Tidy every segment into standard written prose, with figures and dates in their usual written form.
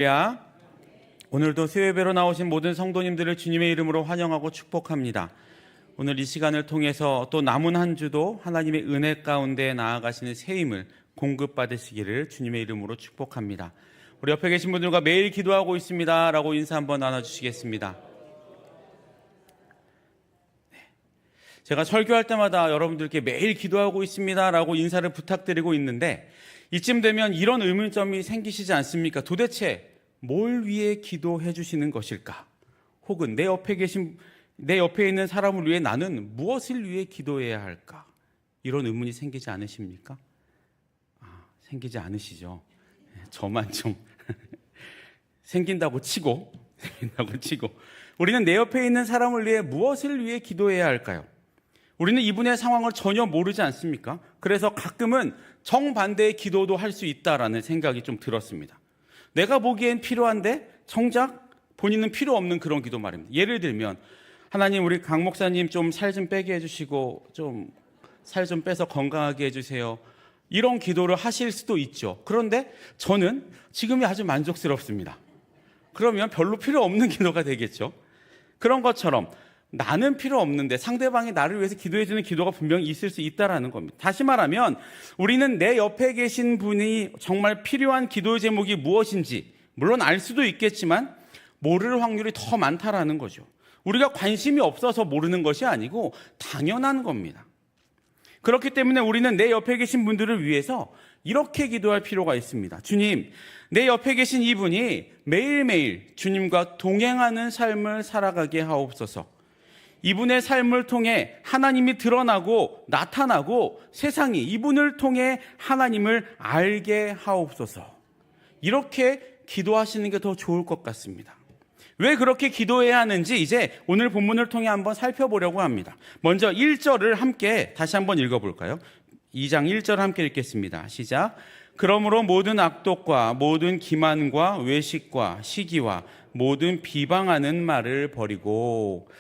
할렐루야. 오늘도 수요예배로 나오신 모든 성도님들을 주님의 이름으로 환영하고 축복합니다. 오늘 이 시간을 통해서 또 남은 한 주도 하나님의 은혜 가운데 나아가시는 새 힘을 공급받으시기를 주님의 이름으로 축복합니다. 우리 옆에 계신 분들과 매일 기도하고 있습니다 라고 인사 한번 나눠주시겠습니다. 제가 설교할 때마다 여러분들께 매일 기도하고 있습니다 라고 인사를 부탁드리고 있는데, 이쯤 되면 이런 의문점이 생기시지 않습니까? 도대체 뭘 위해 기도해 주시는 것일까? 혹은 내 옆에 있는 사람을 위해 나는 무엇을 위해 기도해야 할까? 이런 의문이 생기지 않으십니까? 생기지 않으시죠? 저만 좀 생긴다고 치고 우리는 내 옆에 있는 사람을 위해 무엇을 위해 기도해야 할까요? 우리는 이분의 상황을 전혀 모르지 않습니까? 그래서 가끔은 정반대의 기도도 할 수 있다라는 생각이 좀 들었습니다. 내가 보기엔 필요한데 정작 본인은 필요 없는 그런 기도 말입니다. 예를 들면, 하나님 우리 강 목사님 좀 살 좀 빼게 해주시고 좀 살 좀 빼서 건강하게 해주세요. 이런 기도를 하실 수도 있죠. 그런데 저는 지금이 아주 만족스럽습니다. 그러면 별로 필요 없는 기도가 되겠죠. 그런 것처럼 나는 필요 없는데 상대방이 나를 위해서 기도해주는 기도가 분명히 있을 수 있다는 겁니다. 다시 말하면 우리는 내 옆에 계신 분이 정말 필요한 기도의 제목이 무엇인지 물론 알 수도 있겠지만 모를 확률이 더 많다라는 거죠. 우리가 관심이 없어서 모르는 것이 아니고 당연한 겁니다. 그렇기 때문에 우리는 내 옆에 계신 분들을 위해서 이렇게 기도할 필요가 있습니다. 주님, 내 옆에 계신 이분이 매일매일 주님과 동행하는 삶을 살아가게 하옵소서. 이분의 삶을 통해 하나님이 드러나고 나타나고 세상이 이분을 통해 하나님을 알게 하옵소서. 이렇게 기도하시는 게 더 좋을 것 같습니다. 왜 그렇게 기도해야 하는지 이제 오늘 본문을 통해 한번 살펴보려고 합니다. 먼저 1절을 함께 다시 한번 읽어볼까요? 2장 1절 함께 읽겠습니다. 시작. 그러므로 모든 악독과 모든 기만과 외식과 시기와 모든 비방하는 말을 버리고.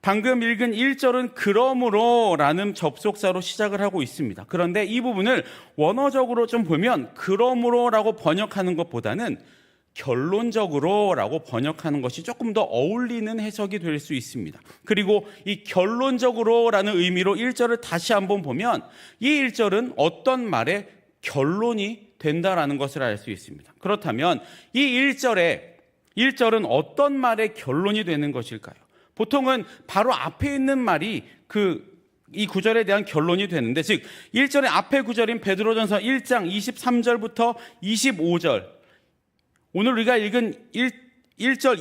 방금 읽은 1절은 그러므로 라는 접속사로 시작을 하고 있습니다. 그런데 이 부분을 원어적으로 좀 보면 그러므로 라고 번역하는 것보다는 결론적으로 라고 번역하는 것이 조금 더 어울리는 해석이 될 수 있습니다. 그리고 이 결론적으로 라는 의미로 1절을 다시 한번 보면 이 1절은 어떤 말의 결론이 된다라는 것을 알 수 있습니다. 그렇다면 이 1절은 어떤 말의 결론이 되는 것일까요? 보통은 바로 앞에 있는 말이 이 구절에 대한 결론이 되는데, 즉 1절의 앞에 구절인 베드로전서 1장 23절부터 25절, 오늘 우리가 읽은 1절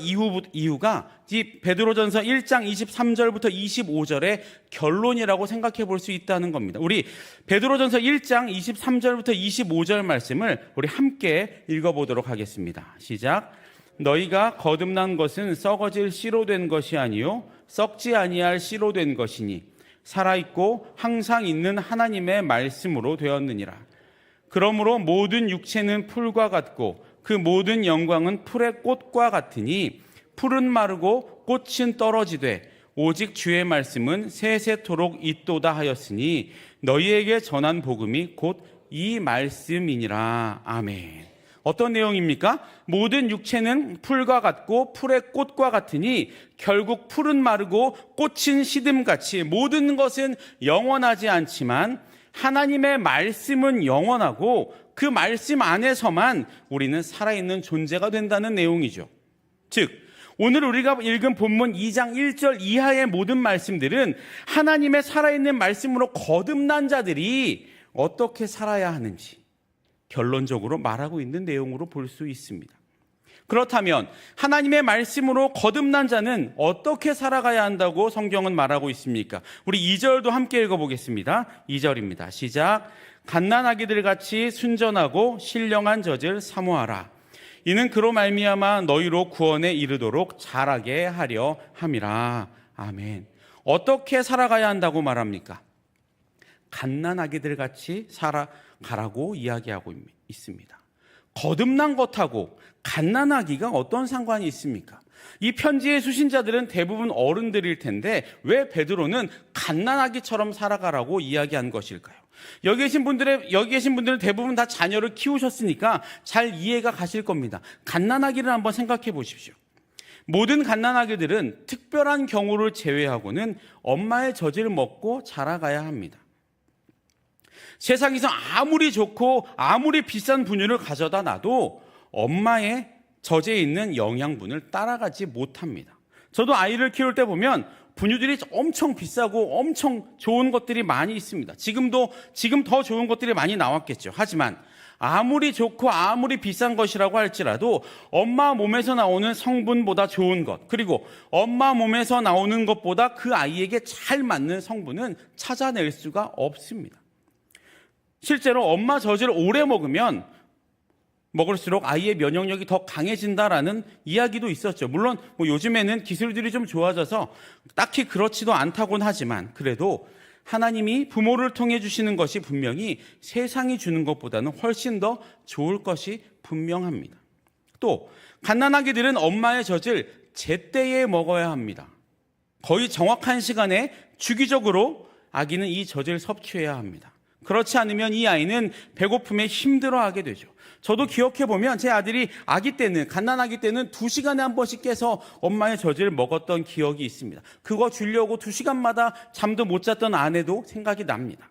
이후가 이 베드로전서 1장 23절부터 25절의 결론이라고 생각해 볼 수 있다는 겁니다. 우리 베드로전서 1장 23절부터 25절 말씀을 우리 함께 읽어보도록 하겠습니다. 시작. 너희가 거듭난 것은 썩어질 씨로 된 것이 아니요 썩지 아니할 씨로 된 것이니 살아있고 항상 있는 하나님의 말씀으로 되었느니라. 그러므로 모든 육체는 풀과 같고 그 모든 영광은 풀의 꽃과 같으니 풀은 마르고 꽃은 떨어지되 오직 주의 말씀은 세세토록 있도다 하였으니 너희에게 전한 복음이 곧 이 말씀이니라. 아멘. 어떤 내용입니까? 모든 육체는 풀과 같고 풀의 꽃과 같으니 결국 풀은 마르고 꽃은 시듬같이 모든 것은 영원하지 않지만 하나님의 말씀은 영원하고 그 말씀 안에서만 우리는 살아있는 존재가 된다는 내용이죠. 즉 오늘 우리가 읽은 본문 2장 1절 이하의 모든 말씀들은 하나님의 살아있는 말씀으로 거듭난 자들이 어떻게 살아야 하는지 결론적으로 말하고 있는 내용으로 볼 수 있습니다. 그렇다면 하나님의 말씀으로 거듭난 자는 어떻게 살아가야 한다고 성경은 말하고 있습니까? 우리 2절도 함께 읽어보겠습니다. 2절입니다. 시작. 갓난아기들 같이 순전하고 신령한 젖을 사모하라. 이는 그로 말미암아 너희로 구원에 이르도록 자라게 하려 함이라. 아멘. 어떻게 살아가야 한다고 말합니까? 갓난아기들 같이 살아가라고 이야기하고 있습니다. 거듭난 것하고 갓난아기가 어떤 상관이 있습니까? 이 편지의 수신자들은 대부분 어른들일 텐데 왜 베드로는 갓난아기처럼 살아가라고 이야기한 것일까요? 여기 계신 분들은 대부분 다 자녀를 키우셨으니까 잘 이해가 가실 겁니다. 갓난아기를 한번 생각해 보십시오. 모든 갓난아기들은 특별한 경우를 제외하고는 엄마의 젖을 먹고 자라가야 합니다. 세상에서 아무리 좋고 아무리 비싼 분유를 가져다 놔도 엄마의 젖에 있는 영양분을 따라가지 못합니다. 저도 아이를 키울 때 보면 분유들이 엄청 비싸고 엄청 좋은 것들이 많이 있습니다. 지금 더 좋은 것들이 많이 나왔겠죠. 하지만 아무리 좋고 아무리 비싼 것이라고 할지라도 엄마 몸에서 나오는 성분보다 좋은 것, 그리고 엄마 몸에서 나오는 것보다 그 아이에게 잘 맞는 성분은 찾아낼 수가 없습니다. 실제로 엄마 젖을 오래 먹을수록 아이의 면역력이 더 강해진다라는 이야기도 있었죠. 물론 요즘에는 기술들이 좀 좋아져서 딱히 그렇지도 않다고는 하지만 그래도 하나님이 부모를 통해 주시는 것이 분명히 세상이 주는 것보다는 훨씬 더 좋을 것이 분명합니다. 또 갓난아기들은 엄마의 젖을 제때에 먹어야 합니다. 거의 정확한 시간에 주기적으로 아기는 이 젖을 섭취해야 합니다. 그렇지 않으면 이 아이는 배고픔에 힘들어하게 되죠. 저도 기억해보면 제 아들이 갓난아기 때는 2시간에 한 번씩 깨서 엄마의 젖을 먹었던 기억이 있습니다. 그거 주려고 2시간마다 잠도 못 잤던 아내도 생각이 납니다.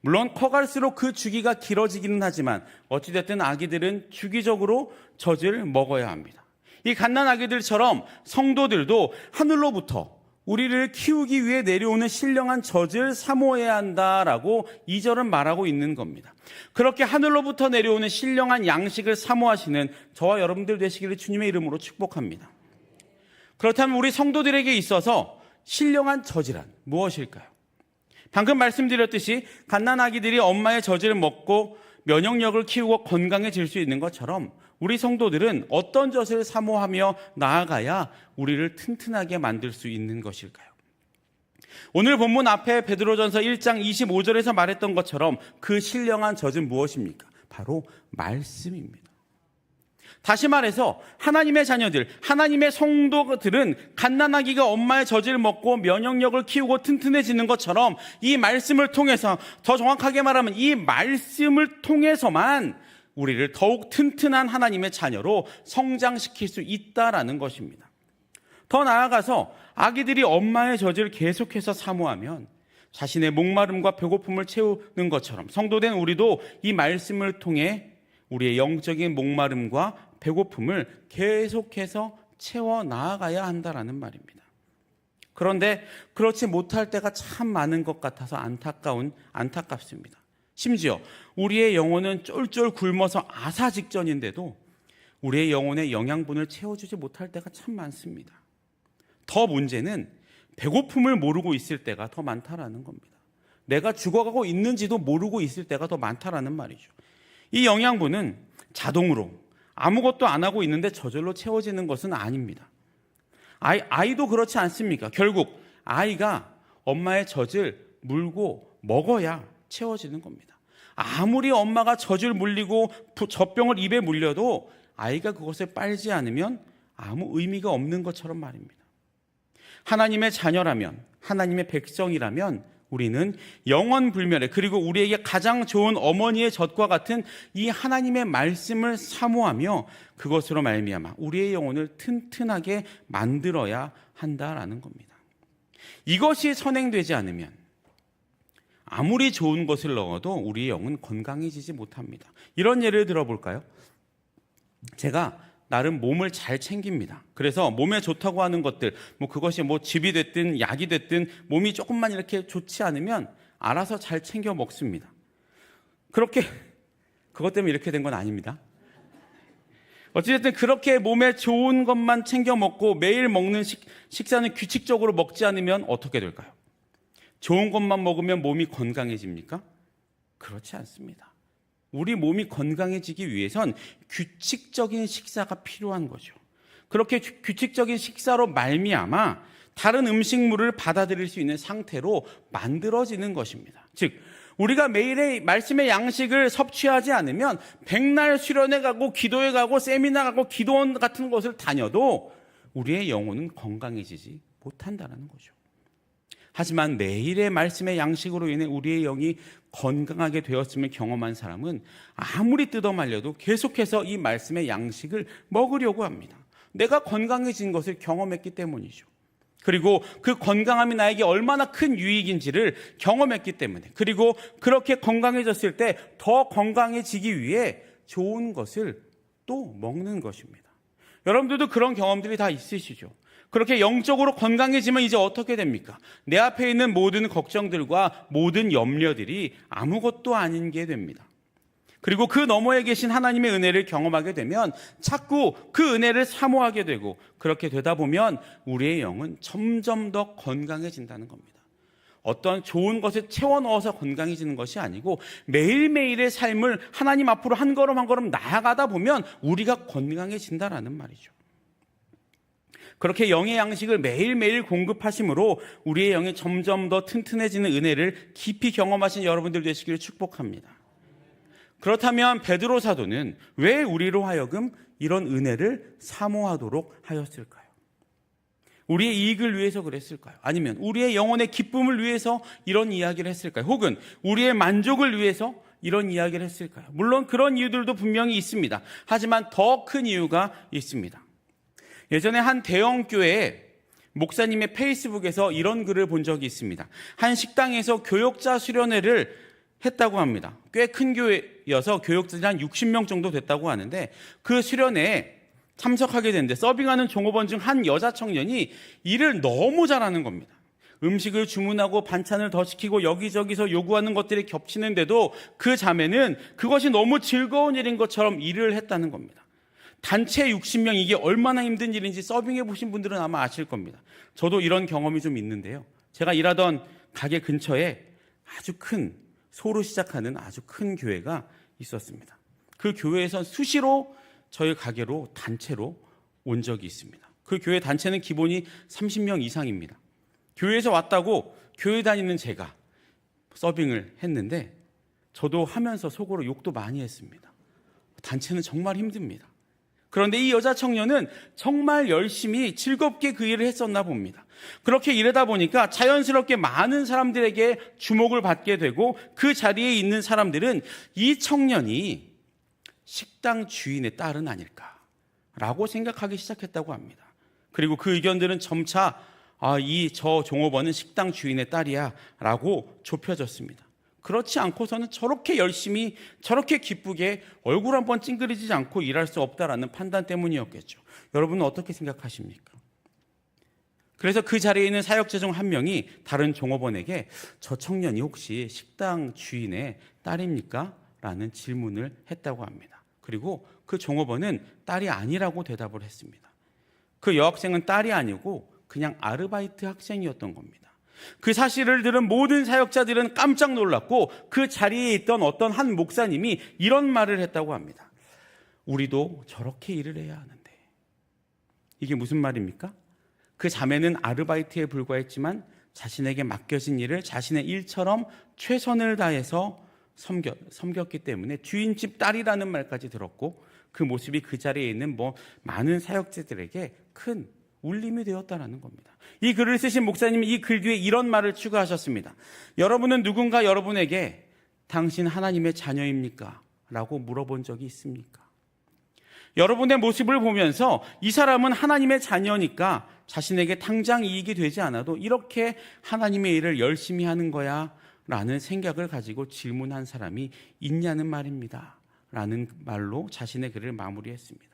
물론 커갈수록 그 주기가 길어지기는 하지만 어찌됐든 아기들은 주기적으로 젖을 먹어야 합니다. 이 갓난아기들처럼 성도들도 하늘로부터 우리를 키우기 위해 내려오는 신령한 젖을 사모해야 한다라고 2절은 말하고 있는 겁니다. 그렇게 하늘로부터 내려오는 신령한 양식을 사모하시는 저와 여러분들 되시기를 주님의 이름으로 축복합니다. 그렇다면 우리 성도들에게 있어서 신령한 젖이란 무엇일까요? 방금 말씀드렸듯이 갓난아기들이 엄마의 젖을 먹고 면역력을 키우고 건강해질 수 있는 것처럼 우리 성도들은 어떤 젖을 사모하며 나아가야 우리를 튼튼하게 만들 수 있는 것일까요? 오늘 본문 앞에 베드로전서 1장 25절에서 말했던 것처럼 그 신령한 젖은 무엇입니까? 바로 말씀입니다. 다시 말해서 하나님의 자녀들, 하나님의 성도들은 갓난아기가 엄마의 젖을 먹고 면역력을 키우고 튼튼해지는 것처럼 이 말씀을 통해서, 더 정확하게 말하면 이 말씀을 통해서만 우리를 더욱 튼튼한 하나님의 자녀로 성장시킬 수 있다라는 것입니다. 더 나아가서 아기들이 엄마의 젖을 계속해서 사모하면 자신의 목마름과 배고픔을 채우는 것처럼 성도된 우리도 이 말씀을 통해 우리의 영적인 목마름과 배고픔을 계속해서 채워 나아가야 한다라는 말입니다. 그런데 그렇지 못할 때가 참 많은 것 같아서 안타깝습니다. 심지어 우리의 영혼은 쫄쫄 굶어서 아사 직전인데도 우리의 영혼의 영양분을 채워주지 못할 때가 참 많습니다. 더 문제는 배고픔을 모르고 있을 때가 더 많다라는 겁니다. 내가 죽어가고 있는지도 모르고 있을 때가 더 많다라는 말이죠. 이 영양분은 자동으로 아무것도 안 하고 있는데 저절로 채워지는 것은 아닙니다. 아이도 그렇지 않습니까? 결국 아이가 엄마의 젖을 물고 먹어야 채워지는 겁니다. 아무리 엄마가 젖을 물리고 젖병을 입에 물려도 아이가 그것을 빨지 않으면 아무 의미가 없는 것처럼 말입니다. 하나님의 자녀라면, 하나님의 백성이라면 우리는 영원불멸의, 그리고 우리에게 가장 좋은 어머니의 젖과 같은 이 하나님의 말씀을 사모하며 그것으로 말미암아 우리의 영혼을 튼튼하게 만들어야 한다라는 겁니다. 이것이 선행되지 않으면 아무리 좋은 것을 넣어도 우리의 영은 건강해지지 못합니다. 이런 예를 들어볼까요? 제가 나름 몸을 잘 챙깁니다. 그래서 몸에 좋다고 하는 것들, 그것이 즙이 됐든 약이 됐든 몸이 조금만 이렇게 좋지 않으면 알아서 잘 챙겨 먹습니다. 그것 때문에 이렇게 된 건 아닙니다. 어찌됐든 그렇게 몸에 좋은 것만 챙겨 먹고 매일 먹는 식사는 규칙적으로 먹지 않으면 어떻게 될까요? 좋은 것만 먹으면 몸이 건강해집니까? 그렇지 않습니다. 우리 몸이 건강해지기 위해선 규칙적인 식사가 필요한 거죠. 그렇게 규칙적인 식사로 말미암아 다른 음식물을 받아들일 수 있는 상태로 만들어지는 것입니다. 즉 우리가 매일의 말씀의 양식을 섭취하지 않으면 백날 수련회 가고 기도회 가고 세미나 가고 기도원 같은 곳을 다녀도 우리의 영혼은 건강해지지 못한다는 거죠. 하지만 매일의 말씀의 양식으로 인해 우리의 영이 건강하게 되었음을 경험한 사람은 아무리 뜯어 말려도 계속해서 이 말씀의 양식을 먹으려고 합니다. 내가 건강해진 것을 경험했기 때문이죠. 그리고 그 건강함이 나에게 얼마나 큰 유익인지를 경험했기 때문에, 그리고 그렇게 건강해졌을 때 더 건강해지기 위해 좋은 것을 또 먹는 것입니다. 여러분들도 그런 경험들이 다 있으시죠? 그렇게 영적으로 건강해지면 이제 어떻게 됩니까? 내 앞에 있는 모든 걱정들과 모든 염려들이 아무것도 아닌 게 됩니다. 그리고 그 너머에 계신 하나님의 은혜를 경험하게 되면 자꾸 그 은혜를 사모하게 되고, 그렇게 되다 보면 우리의 영은 점점 더 건강해진다는 겁니다. 어떤 좋은 것을 채워 넣어서 건강해지는 것이 아니고 매일매일의 삶을 하나님 앞으로 한 걸음 한 걸음 나아가다 보면 우리가 건강해진다라는 말이죠. 그렇게 영의 양식을 매일매일 공급하심으로 우리의 영이 점점 더 튼튼해지는 은혜를 깊이 경험하신 여러분들 되시기를 축복합니다. 그렇다면 베드로 사도는 왜 우리로 하여금 이런 은혜를 사모하도록 하였을까요? 우리의 이익을 위해서 그랬을까요? 아니면 우리의 영혼의 기쁨을 위해서 이런 이야기를 했을까요? 혹은 우리의 만족을 위해서 이런 이야기를 했을까요? 물론 그런 이유들도 분명히 있습니다. 하지만 더 큰 이유가 있습니다. 예전에 한 대형 교회에 목사님의 페이스북에서 이런 글을 본 적이 있습니다. 한 식당에서 교역자 수련회를 했다고 합니다. 꽤 큰 교회여서 교역자들이 한 60명 정도 됐다고 하는데, 그 수련회에 참석하게 됐는데 서빙하는 종업원 중 한 여자 청년이 일을 너무 잘하는 겁니다. 음식을 주문하고 반찬을 더 시키고 여기저기서 요구하는 것들이 겹치는데도 그 자매는 그것이 너무 즐거운 일인 것처럼 일을 했다는 겁니다. 단체 60명, 이게 얼마나 힘든 일인지 서빙해 보신 분들은 아마 아실 겁니다. 저도 이런 경험이 좀 있는데요. 제가 일하던 가게 근처에 아주 큰, 소로 시작하는 아주 큰 교회가 있었습니다. 그 교회에선 수시로 저희 가게로 단체로 온 적이 있습니다. 그 교회 단체는 기본이 30명 이상입니다. 교회에서 왔다고 교회 다니는 제가 서빙을 했는데 저도 하면서 속으로 욕도 많이 했습니다. 단체는 정말 힘듭니다. 그런데 이 여자 청년은 정말 열심히 즐겁게 그 일을 했었나 봅니다. 그렇게 일하다 보니까 자연스럽게 많은 사람들에게 주목을 받게 되고, 그 자리에 있는 사람들은 이 청년이 식당 주인의 딸은 아닐까라고 생각하기 시작했다고 합니다. 그리고 그 의견들은 점차 저 종업원은 식당 주인의 딸이야 라고 좁혀졌습니다. 그렇지 않고서는 저렇게 열심히 저렇게 기쁘게 얼굴 한번 찡그리지 않고 일할 수 없다라는 판단 때문이었겠죠. 여러분은 어떻게 생각하십니까? 그래서 그 자리에 있는 사역자 중 한 명이 다른 종업원에게 저 청년이 혹시 식당 주인의 딸입니까? 라는 질문을 했다고 합니다. 그리고 그 종업원은 딸이 아니라고 대답을 했습니다. 그 여학생은 딸이 아니고 그냥 아르바이트 학생이었던 겁니다. 그 사실을 들은 모든 사역자들은 깜짝 놀랐고, 그 자리에 있던 어떤 한 목사님이 이런 말을 했다고 합니다. 우리도 저렇게 일을 해야 하는데. 이게 무슨 말입니까? 그 자매는 아르바이트에 불과했지만 자신에게 맡겨진 일을 자신의 일처럼 최선을 다해서 섬겼기 때문에 주인집 딸이라는 말까지 들었고, 그 모습이 그 자리에 있는 많은 사역자들에게 큰 울림이 되었다라는 겁니다. 이 글을 쓰신 목사님이 이 글 뒤에 이런 말을 추가하셨습니다. 여러분은 누군가 여러분에게 당신 하나님의 자녀입니까? 라고 물어본 적이 있습니까? 여러분의 모습을 보면서 이 사람은 하나님의 자녀니까 자신에게 당장 이익이 되지 않아도 이렇게 하나님의 일을 열심히 하는 거야 라는 생각을 가지고 질문한 사람이 있냐는 말입니다 라는 말로 자신의 글을 마무리했습니다.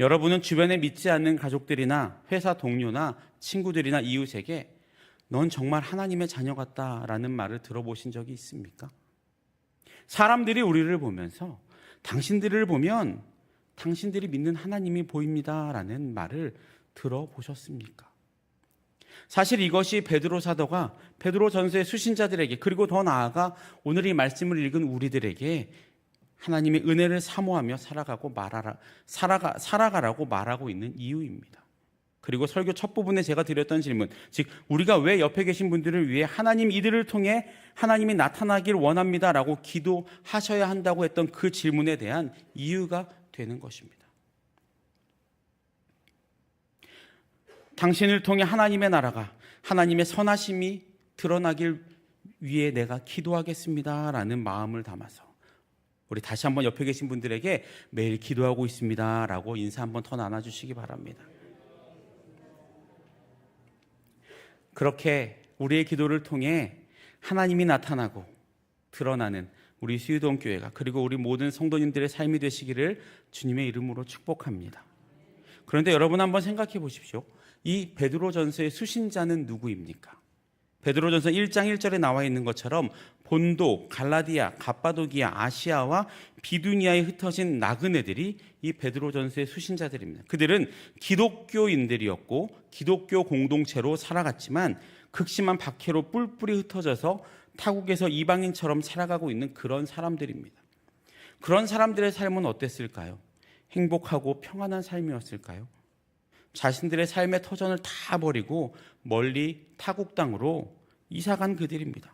여러분은 주변에 믿지 않는 가족들이나 회사 동료나 친구들이나 이웃에게 넌 정말 하나님의 자녀 같다라는 말을 들어보신 적이 있습니까? 사람들이 우리를 보면서 당신들을 보면 당신들이 믿는 하나님이 보입니다라는 말을 들어보셨습니까? 사실 이것이 베드로 사도가 베드로 전서의 수신자들에게, 그리고 더 나아가 오늘 이 말씀을 읽은 우리들에게 하나님의 은혜를 사모하며 살아가라고 말하고 있는 이유입니다. 그리고 설교 첫 부분에 제가 드렸던 질문, 즉 우리가 왜 옆에 계신 분들을 위해 하나님 이들을 통해 하나님이 나타나길 원합니다라고 기도하셔야 한다고 했던 그 질문에 대한 이유가 되는 것입니다. 당신을 통해 하나님의 나라가, 하나님의 선하심이 드러나길 위해 내가 기도하겠습니다 라는 마음을 담아서 우리 다시 한번 옆에 계신 분들에게 매일 기도하고 있습니다 라고 인사 한번 더 나눠주시기 바랍니다. 그렇게 우리의 기도를 통해 하나님이 나타나고 드러나는 우리 수유동교회가, 그리고 우리 모든 성도님들의 삶이 되시기를 주님의 이름으로 축복합니다. 그런데 여러분 한번 생각해 보십시오. 이 베드로전서의 수신자는 누구입니까? 베드로전서 1장 1절에 나와 있는 것처럼 본도, 갈라디아, 갑바도기아, 아시아와 비두니아에 흩어진 나그네들이 이 베드로전서의 수신자들입니다. 그들은 기독교인들이었고 기독교 공동체로 살아갔지만 극심한 박해로 뿔뿔이 흩어져서 타국에서 이방인처럼 살아가고 있는 그런 사람들입니다. 그런 사람들의 삶은 어땠을까요? 행복하고 평안한 삶이었을까요? 자신들의 삶의 터전을 다 버리고 멀리 타국 땅으로 이사간 그들입니다.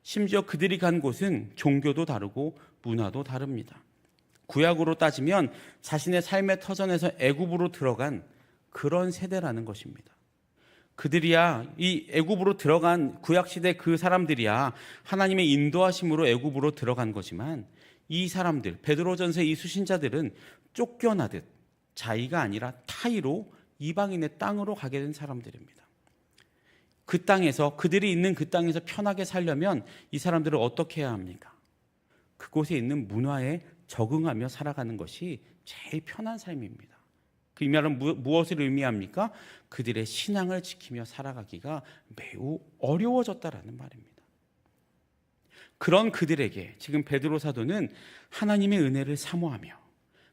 심지어 그들이 간 곳은 종교도 다르고 문화도 다릅니다. 구약으로 따지면 자신의 삶의 터전에서 애굽으로 들어간 그런 세대라는 것입니다. 그들이야, 이 애굽으로 들어간 구약시대 그 사람들이야 하나님의 인도하심으로 애굽으로 들어간 거지만, 이 사람들, 베드로전서의 이 수신자들은 쫓겨나듯 자의가 아니라 타의로 이방인의 땅으로 가게 된 사람들입니다. 그 땅에서, 그들이 있는 그 땅에서 편하게 살려면 이 사람들은 어떻게 해야 합니까? 그곳에 있는 문화에 적응하며 살아가는 것이 제일 편한 삶입니다. 그 말은 무엇을 의미합니까? 그들의 신앙을 지키며 살아가기가 매우 어려워졌다라는 말입니다. 그런 그들에게 지금 베드로 사도는 하나님의 은혜를 사모하며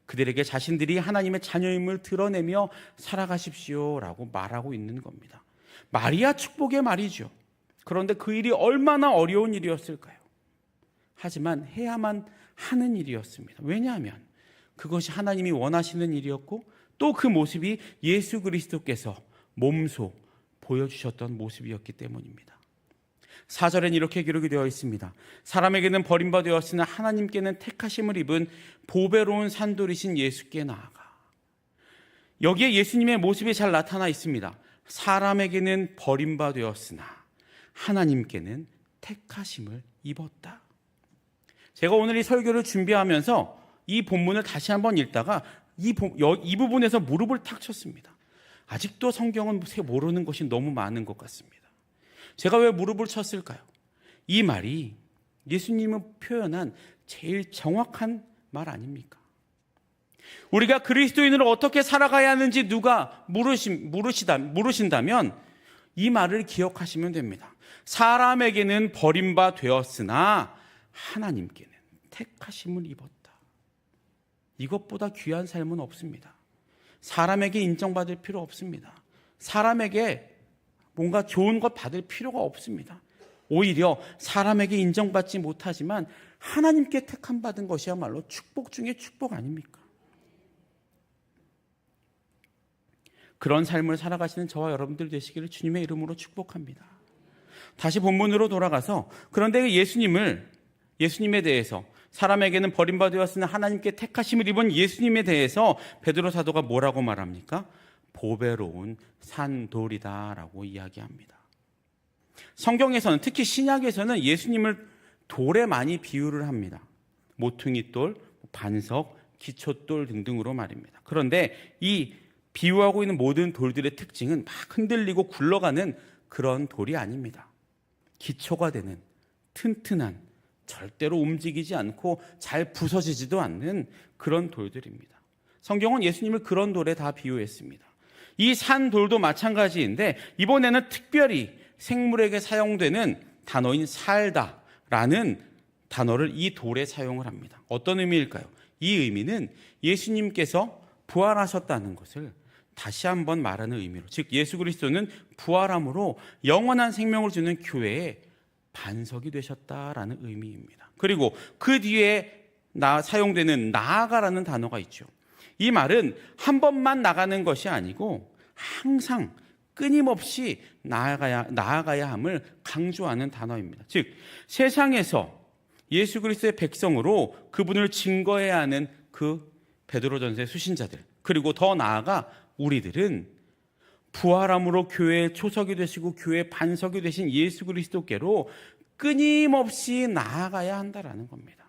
그들에게 자신들이 하나님의 자녀임을 드러내며 살아가십시오라고 말하고 있는 겁니다. 말이야 축복의 말이죠. 그런데 그 일이 얼마나 어려운 일이었을까요? 하지만 해야만 하는 일이었습니다. 왜냐하면 그것이 하나님이 원하시는 일이었고 또 그 모습이 예수 그리스도께서 몸소 보여주셨던 모습이었기 때문입니다. 4절엔 이렇게 기록이 되어 있습니다. 사람에게는 버림받았으나 하나님께는 택하심을 입은 보배로운 산돌이신 예수께 나아가. 여기에 예수님의 모습이 잘 나타나 있습니다. 사람에게는 버림받았으나 하나님께는 택하심을 입었다. 제가 오늘 이 설교를 준비하면서 이 본문을 다시 한번 읽다가 이 부분에서 무릎을 탁 쳤습니다. 아직도 성경은 모르는 것이 너무 많은 것 같습니다. 제가 왜 무릎을 쳤을까요? 이 말이 예수님을 표현한 제일 정확한 말 아닙니까? 우리가 그리스도인으로 어떻게 살아가야 하는지 누가 물으신다면 이 말을 기억하시면 됩니다. 사람에게는 버림바 되었으나 하나님께는 택하심을 입었다. 이것보다 귀한 삶은 없습니다. 사람에게 인정받을 필요 없습니다. 사람에게 뭔가 좋은 것 받을 필요가 없습니다. 오히려 사람에게 인정받지 못하지만 하나님께 택함 받은 것이야말로 축복 중에 축복 아닙니까? 그런 삶을 살아가시는 저와 여러분들 되시기를 주님의 이름으로 축복합니다. 다시 본문으로 돌아가서, 그런데 예수님에 대해서, 사람에게는 버림받았으나 하나님께 택하심을 입은 예수님에 대해서 베드로 사도가 뭐라고 말합니까? 보배로운 산돌이다라고 이야기합니다. 성경에서는, 특히 신약에서는 예수님을 돌에 많이 비유를 합니다. 모퉁이돌, 반석, 기초돌 등등으로 말입니다. 그런데 이 비유하고 있는 모든 돌들의 특징은 막 흔들리고 굴러가는 그런 돌이 아닙니다. 기초가 되는 튼튼한, 절대로 움직이지 않고 잘 부서지지도 않는 그런 돌들입니다. 성경은 예수님을 그런 돌에 다 비유했습니다. 이 산돌도 마찬가지인데 이번에는 특별히 생물에게 사용되는 단어인 살다라는 단어를 이 돌에 사용을 합니다. 어떤 의미일까요? 이 의미는 예수님께서 부활하셨다는 것을 다시 한번 말하는 의미로, 즉 예수 그리스도는 부활함으로 영원한 생명을 주는 교회의 반석이 되셨다라는 의미입니다. 그리고 그 뒤에 사용되는 나아가라는 단어가 있죠. 이 말은 한 번만 나가는 것이 아니고 항상 끊임없이 나아가야 함을 강조하는 단어입니다. 즉 세상에서 예수 그리스도의 백성으로 그분을 증거해야 하는 그 베드로전서의 수신자들, 그리고 더 나아가 우리들은 부활함으로 교회의 초석이 되시고 교회의 반석이 되신 예수 그리스도께로 끊임없이 나아가야 한다라는 겁니다.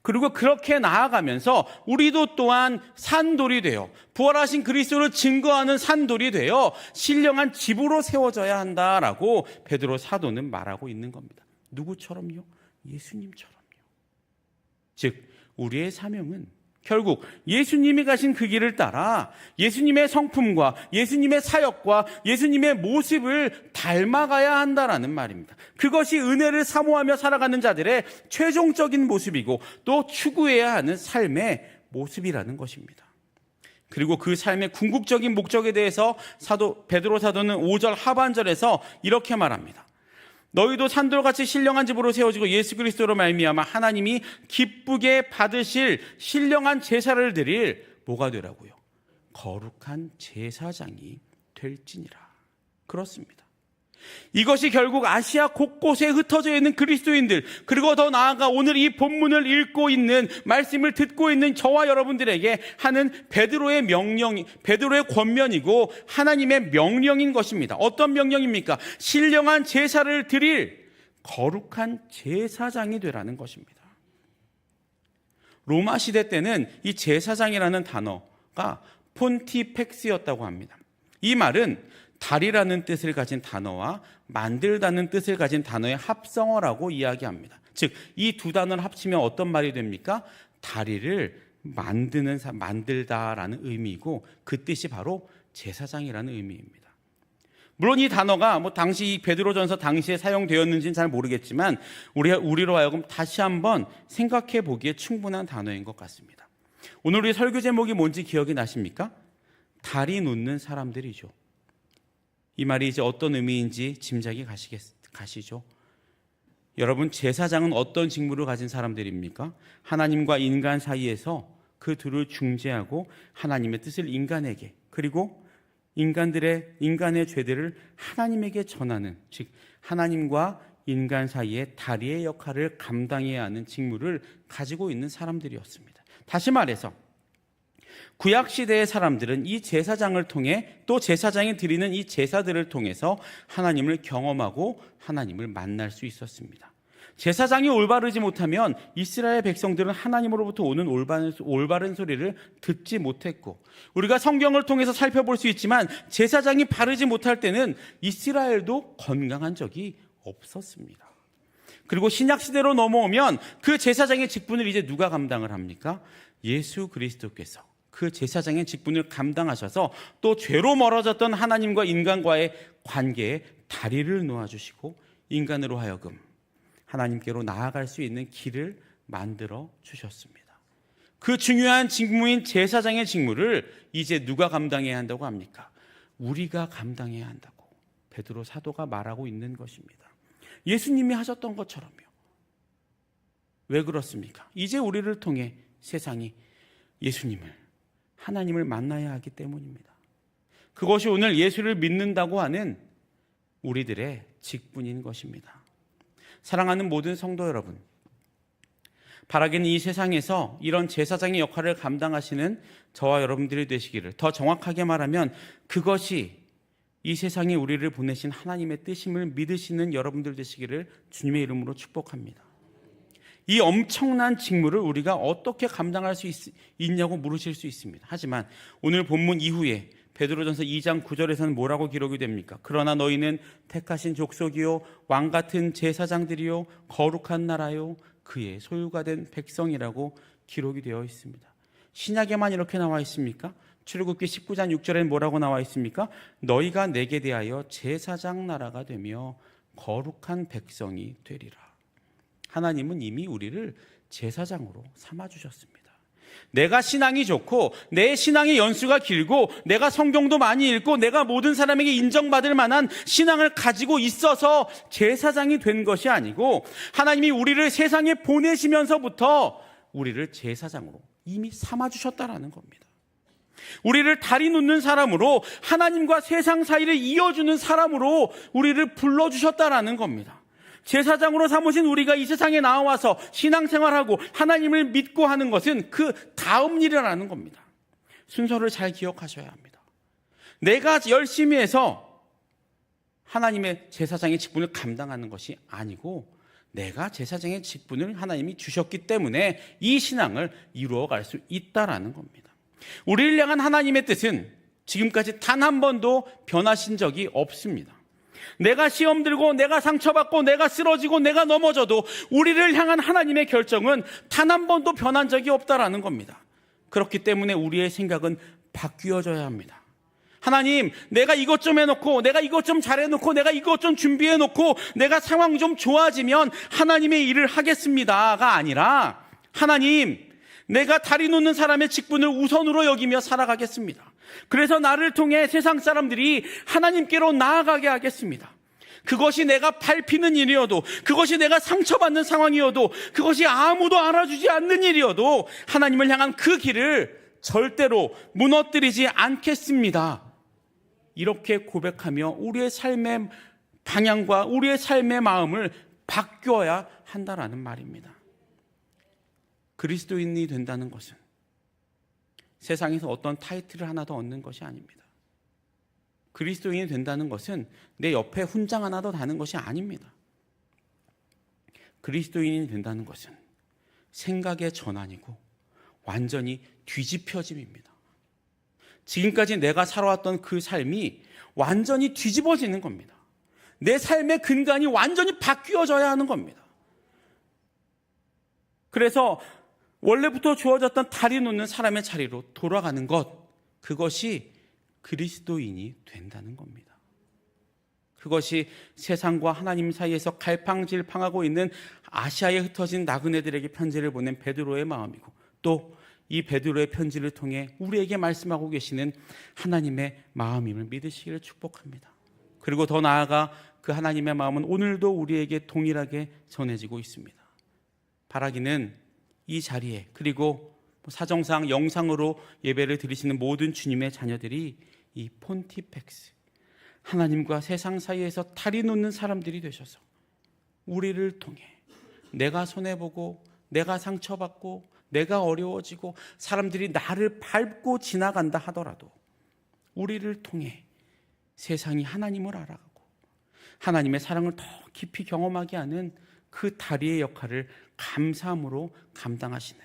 그리고 그렇게 나아가면서 우리도 또한 산돌이 되어 부활하신 그리스도를 증거하는 산돌이 되어 신령한 집으로 세워져야 한다라고 베드로 사도는 말하고 있는 겁니다. 누구처럼요? 예수님처럼요. 즉 우리의 사명은 결국 예수님이 가신 그 길을 따라 예수님의 성품과 예수님의 사역과 예수님의 모습을 닮아가야 한다라는 말입니다. 그것이 은혜를 사모하며 살아가는 자들의 최종적인 모습이고 또 추구해야 하는 삶의 모습이라는 것입니다. 그리고 그 삶의 궁극적인 목적에 대해서 베드로 사도는 5절 하반절에서 이렇게 말합니다. 너희도 산돌같이 신령한 집으로 세워지고 예수 그리스도로 말미암아 하나님이 기쁘게 받으실 신령한 제사를 드릴 뭐가 되라고요? 거룩한 제사장이 될지니라. 그렇습니다. 이것이 결국 아시아 곳곳에 흩어져 있는 그리스도인들, 그리고 더 나아가 오늘 이 본문을 읽고 있는, 말씀을 듣고 있는 저와 여러분들에게 하는 베드로의 베드로의 권면이고 하나님의 명령인 것입니다. 어떤 명령입니까? 신령한 제사를 드릴 거룩한 제사장이 되라는 것입니다. 로마 시대 때는 이 제사장이라는 단어가 폰티펙스였다고 합니다. 이 말은 달이라는 뜻을 가진 단어와 만들다는 뜻을 가진 단어의 합성어라고 이야기합니다. 즉, 이 두 단어를 합치면 어떤 말이 됩니까? 다리를 만들다라는 의미이고 그 뜻이 바로 제사장이라는 의미입니다. 물론 이 단어가 당시 베드로전서 당시에 사용되었는지는 잘 모르겠지만 우리로 하여금 다시 한번 생각해 보기에 충분한 단어인 것 같습니다. 오늘 우리 설교 제목이 뭔지 기억이 나십니까? 다리 놓는 사람들이죠. 이 말이 이제 어떤 의미인지 짐작이 가시죠? 여러분, 제사장은 어떤 직무를 가진 사람들입니까? 하나님과 인간 사이에서 그 둘을 중재하고 하나님의 뜻을 인간에게, 그리고 인간의 죄들을 하나님에게 전하는, 즉 하나님과 인간 사이의 다리의 역할을 감당해야 하는 직무를 가지고 있는 사람들이었습니다. 다시 말해서 구약시대의 사람들은 이 제사장을 통해 또 제사장이 드리는 이 제사들을 통해서 하나님을 경험하고 하나님을 만날 수 있었습니다. 제사장이 올바르지 못하면 이스라엘 백성들은 하나님으로부터 오는 올바른 소리를 듣지 못했고, 우리가 성경을 통해서 살펴볼 수 있지만 제사장이 바르지 못할 때는 이스라엘도 건강한 적이 없었습니다. 그리고 신약시대로 넘어오면 그 제사장의 직분을 이제 누가 감당을 합니까? 예수 그리스도께서 그 제사장의 직분을 감당하셔서 또 죄로 멀어졌던 하나님과 인간과의 관계에 다리를 놓아주시고 인간으로 하여금 하나님께로 나아갈 수 있는 길을 만들어 주셨습니다. 그 중요한 직무인 제사장의 직무를 이제 누가 감당해야 한다고 합니까? 우리가 감당해야 한다고 베드로 사도가 말하고 있는 것입니다. 예수님이 하셨던 것처럼요. 왜 그렇습니까? 이제 우리를 통해 세상이 예수님을, 하나님을 만나야 하기 때문입니다. 그것이 오늘 예수를 믿는다고 하는 우리들의 직분인 것입니다. 사랑하는 모든 성도 여러분, 바라기는 이 세상에서 이런 제사장의 역할을 감당하시는 저와 여러분들이 되시기를, 더 정확하게 말하면 그것이 이 세상에 우리를 보내신 하나님의 뜻임을 믿으시는 여러분들 되시기를 주님의 이름으로 축복합니다. 이 엄청난 직무를 우리가 어떻게 감당할 수 있냐고 물으실 수 있습니다. 하지만 오늘 본문 이후에 베드로전서 2장 9절에서는 뭐라고 기록이 됩니까? 그러나 너희는 택하신 족속이요 왕같은 제사장들이요 거룩한 나라요 그의 소유가 된 백성이라고 기록이 되어 있습니다. 신약에만 이렇게 나와 있습니까? 출애굽기 19장 6절에는 뭐라고 나와 있습니까? 너희가 내게 대하여 제사장 나라가 되며 거룩한 백성이 되리라. 하나님은 이미 우리를 제사장으로 삼아주셨습니다. 내가 신앙이 좋고 내 신앙의 연수가 길고 내가 성경도 많이 읽고 내가 모든 사람에게 인정받을 만한 신앙을 가지고 있어서 제사장이 된 것이 아니고, 하나님이 우리를 세상에 보내시면서부터 우리를 제사장으로 이미 삼아주셨다라는 겁니다. 우리를 다리 놓는 사람으로, 하나님과 세상 사이를 이어주는 사람으로 우리를 불러주셨다라는 겁니다. 제사장으로 삼으신 우리가 이 세상에 나와서 신앙생활하고 하나님을 믿고 하는 것은 그 다음 일이라는 겁니다. 순서를 잘 기억하셔야 합니다. 내가 열심히 해서 하나님의 제사장의 직분을 감당하는 것이 아니고 내가 제사장의 직분을 하나님이 주셨기 때문에 이 신앙을 이루어갈 수 있다라는 겁니다. 우리를 향한 하나님의 뜻은 지금까지 단 한 번도 변하신 적이 없습니다. 내가 시험 들고 내가 상처받고 내가 쓰러지고 내가 넘어져도 우리를 향한 하나님의 결정은 단 한 번도 변한 적이 없다라는 겁니다. 그렇기 때문에 우리의 생각은 바뀌어져야 합니다. 하나님, 내가 이것 좀 해놓고 내가 이것 좀 잘해놓고 내가 이것 좀 준비해놓고 내가 상황 좀 좋아지면 하나님의 일을 하겠습니다가 아니라 하나님, 내가 다리 놓는 사람의 직분을 우선으로 여기며 살아가겠습니다. 그래서 나를 통해 세상 사람들이 하나님께로 나아가게 하겠습니다. 그것이 내가 밟히는 일이어도, 그것이 내가 상처받는 상황이어도, 그것이 아무도 알아주지 않는 일이어도 하나님을 향한 그 길을 절대로 무너뜨리지 않겠습니다. 이렇게 고백하며 우리의 삶의 방향과 우리의 삶의 마음을 바뀌어야 한다라는 말입니다. 그리스도인이 된다는 것은 세상에서 어떤 타이틀을 하나 더 얻는 것이 아닙니다. 그리스도인이 된다는 것은 내 옆에 훈장 하나 더 다는 것이 아닙니다. 그리스도인이 된다는 것은 생각의 전환이고 완전히 뒤집혀짐입니다. 지금까지 내가 살아왔던 그 삶이 완전히 뒤집어지는 겁니다. 내 삶의 근간이 완전히 바뀌어져야 하는 겁니다. 그래서 원래부터 주어졌던 다리 놓는 사람의 자리로 돌아가는 것, 그것이 그리스도인이 된다는 겁니다. 그것이 세상과 하나님 사이에서 갈팡질팡하고 있는 아시아에 흩어진 나그네들에게 편지를 보낸 베드로의 마음이고, 또 이 베드로의 편지를 통해 우리에게 말씀하고 계시는 하나님의 마음임을 믿으시기를 축복합니다. 그리고 더 나아가 그 하나님의 마음은 오늘도 우리에게 동일하게 전해지고 있습니다. 바라기는 이 자리에, 그리고 사정상 영상으로 예배를 드리시는 모든 주님의 자녀들이 이 폰티펙스, 하나님과 세상 사이에서 다리 놓는 사람들이 되셔서 우리를 통해 내가 손해보고 내가 상처받고 내가 어려워지고 사람들이 나를 밟고 지나간다 하더라도 우리를 통해 세상이 하나님을 알아가고 하나님의 사랑을 더 깊이 경험하게 하는 그 다리의 역할을 감사함으로 감당하시는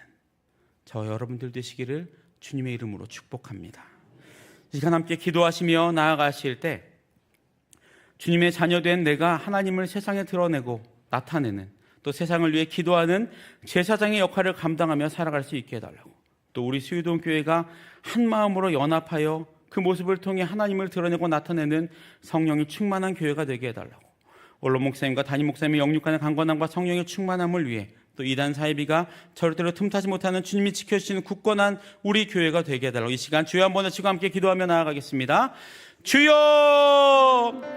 저 여러분들 되시기를 주님의 이름으로 축복합니다. 이 시간 함께 기도하시며 나아가실 때 주님의 자녀된 내가 하나님을 세상에 드러내고 나타내는, 또 세상을 위해 기도하는 제사장의 역할을 감당하며 살아갈 수 있게 해달라고, 또 우리 수유동 교회가 한 마음으로 연합하여 그 모습을 통해 하나님을 드러내고 나타내는 성령이 충만한 교회가 되게 해달라고, 원로 목사님과 담임 목사님의 영육간의 강건함과 성령의 충만함을 위해 또 이단 사이비가 절대로 틈타지 못하는 주님이 지켜주시는 굳건한 우리 교회가 되게 해달라고 이 시간 주여 한번 외치고 함께 기도하며 나아가겠습니다. 주여!